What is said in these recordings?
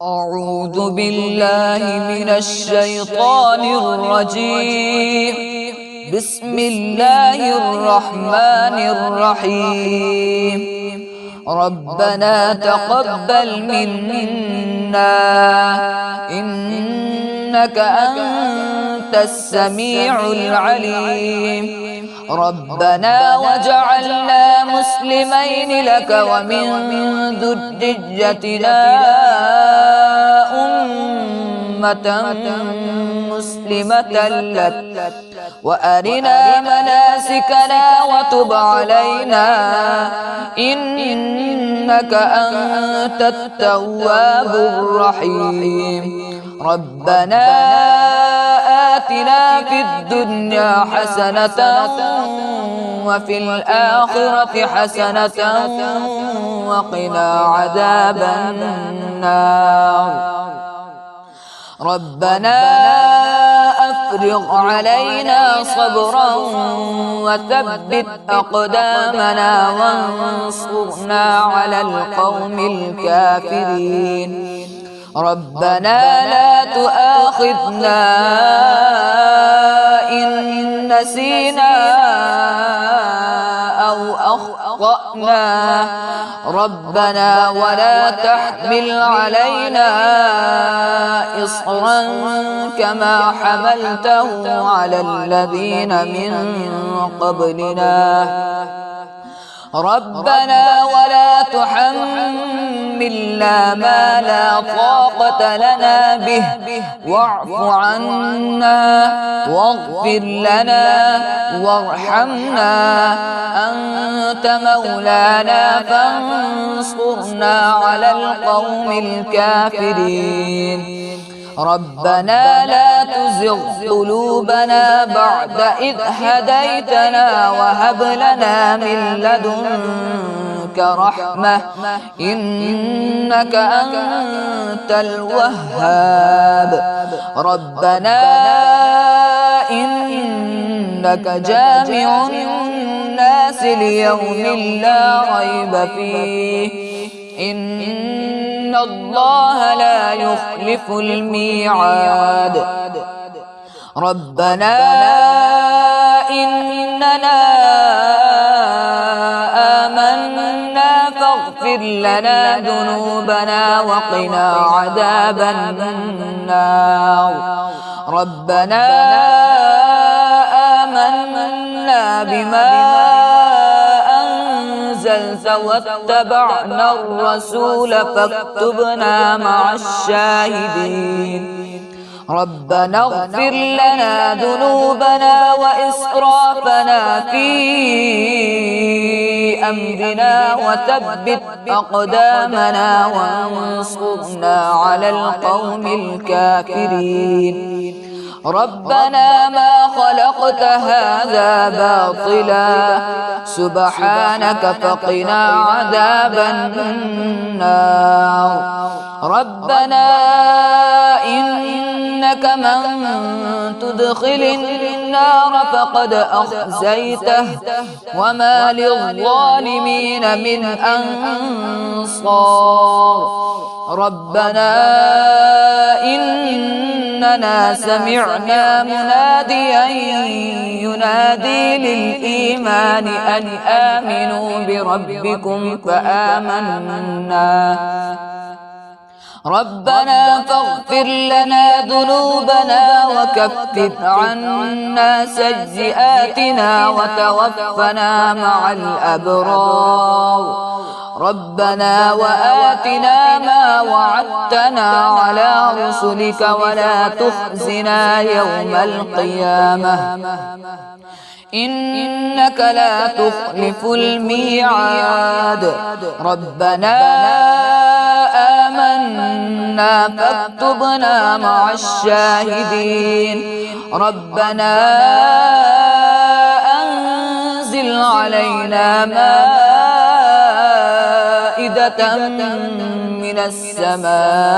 أعوذ بالله من الشيطان الرجيم. بسم الله الرحمن الرحيم. ربنا تقبل منا إنك أنت السميع العليم. ربنا وجعلنا مسلمين لك ومن ذريتنا أمة مسلمة لك وأرنا مناسكنا وتب علينا إنك أنت التواب الرحيم. ربنا آتنا في الدنيا حسنة وفي الآخرة حسنة وقنا عذاب النار. ربنا أفرغ علينا صبرا وثبت أقدامنا وانصرنا على القوم الكافرين. ربنا لا تؤاخذنا إن نسينا أو أخطأنا. ربنا ولا تحمل علينا إصرا كما حملته على الذين من قبلنا. ربنا ولا تحملنا ما لا طاقة لنا به واعف عنا واغفر لنا وارحمنا أنت مولانا فانصرنا على القوم الكافرين. ربنا لا تزغ قلوبنا بعد إذ هديتنا وهب لنا من لدنك رحمة إنك أنت الوهاب. ربنا إنك جامع الناس ليوم لا ريب فيه إن الله لا يخلف الميعاد. ربنا إننا آمنا فاغفر لنا ذنوبنا وقنا عذاب النار. ربنا آمنا بما واتبعنا الرسول فاكتبنا مع الشاهدين. ربنا اغفر لنا ذنوبنا وإسرافنا في أمرنا وثبت أقدامنا وانصرنا على القوم الكافرين. ربنا ما خلقت هذا باطلا سبحانك فقنا عذاب النار. ربنا إنك من تدخل النار فقد أخزيته وما للظالمين من أنصار. ربنا إننا سمعنا مناديا ينادي للإيمان أن آمنوا بربكم فآمنا. ربنا فاغفر لنا ذنوبنا وكفر عنا سيئاتنا وتوفنا مع الأبرار. ربنا وآتنا ما وعدتنا على رسلك ولا تخزنا يوم القيامة إنك لا تخلف الميعاد. ربنا آمنا فاكتبنا مع الشاهدين. ربنا أنزل علينا مائدة من السماء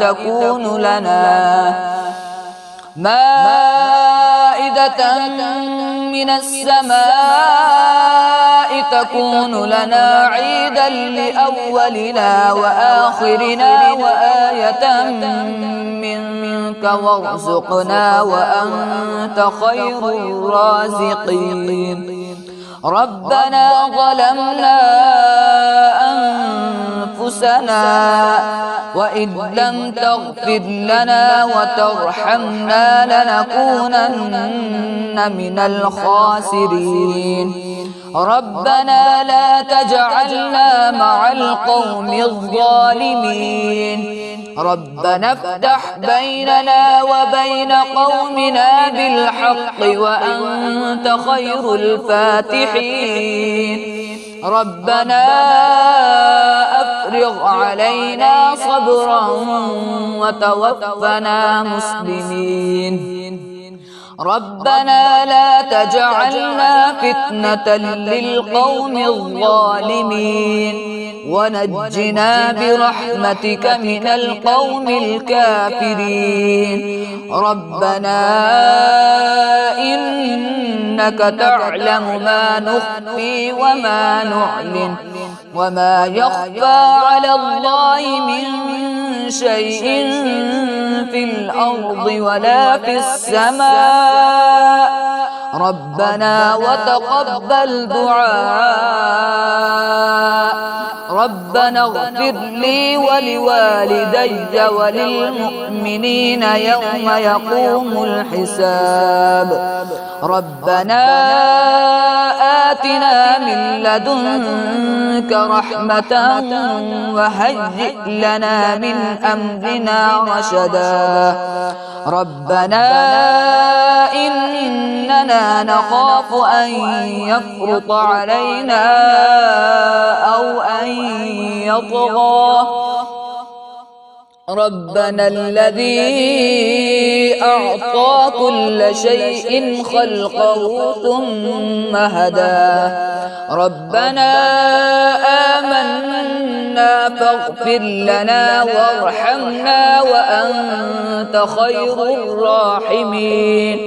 تكون لنا مائدة من السماء تكون لنا عيدا لأولنا وآخرنا وآية منك وارزقنا وأنت خير الرازقين. ربنا ظلمنا أنفسنا وإن لم تغفر لنا وترحمنا لنكونن من الخاسرين. ربنا لا تجعلنا مع القوم الظالمين. ربنا افتح بيننا وبين قومنا بالحق وأنت خير الفاتحين. ربنا أفرغ علينا صبرا وتوفنا مسلمين. ربنا لا تجعلنا فتنة للقوم الظالمين ونجنا برحمتك من القوم الكافرين. ربنا إنك تعلم ما نخفي وما نعلن وما يخفى على الله من شيء في الأرض ولا في السماء. ربنا وتقبل دعاء. ربنا اغفر لي ولوالدي وللمؤمنين يوم يقوم الحساب. ربنا آتنا من لدنك رحمة وهيئ لنا من أمرنا رشدا. ربنا إننا نخاف أن يفرط علينا أو أن يطغى. ربنا الذي أعطى كل شيء خلقه ثم هدى. ربنا آمنا فاغفر لنا وارحمنا وأنت خير الراحمين.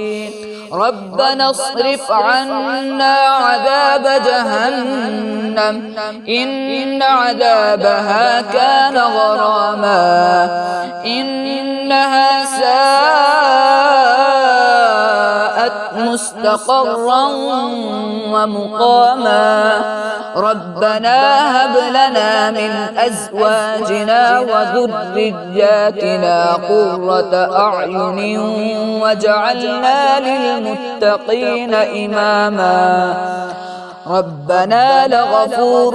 ربنا اصرف عنا عذاب جهنم إن عذابها كان غراما إنها ساءت مستقرا ومقاما. ربنا هب لنا من أزواجنا وذرياتنا قرة أعين واجعلنا للمتقين إماما. ربنا لغفور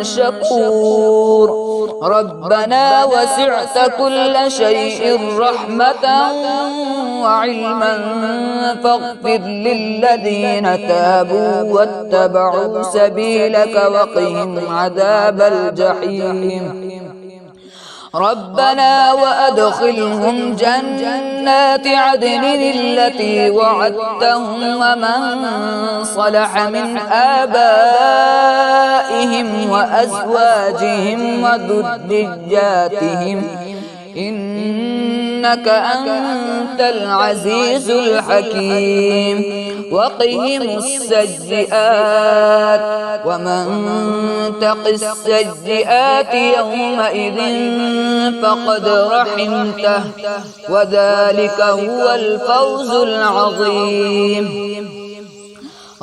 شكور. ربنا وسعت كل شيء رحمة وعلما فاغفر للذين تابوا واتبعوا سبيلك وقهم عذاب الجحيم. ربنا وأدخلهم جنات عدن التي وعدتهم ومن صلح من آبائهم وأزواجهم وذرياتهم إنك أنت العزيز الحكيم. وقهم السيئات ومن تق السيئات يومئذ فقد رحمته وذلك هو الفوز العظيم.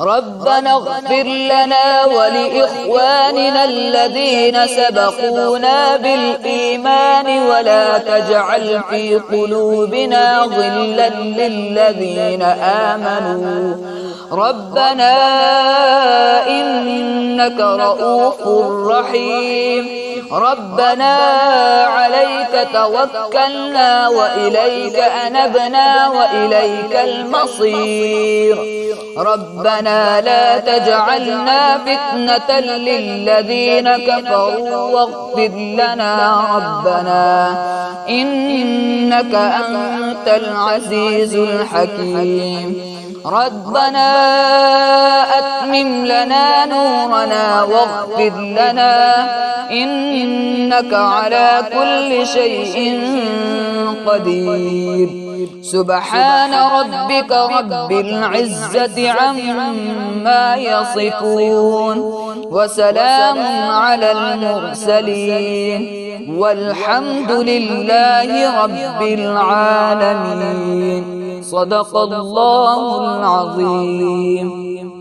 ربنا اغفر لنا ولإخواننا الذين سبقونا بالإيمان ولا تجعل في قلوبنا غلا للذين آمنوا ربنا إنك رؤوف رحيم. ربنا عليك توكلنا وإليك أنبنا وإليك المصير. ربنا لا تجعلنا فتنة للذين كفروا واغفر لنا ربنا إنك أنت العزيز الحكيم. ربنا أتمم لنا نورنا واغفر لنا إنك على كل شيء قدير. سبحان ربك رب العزة عما يصفون وسلام على المرسلين والحمد لله رب العالمين. صدق الله العظيم.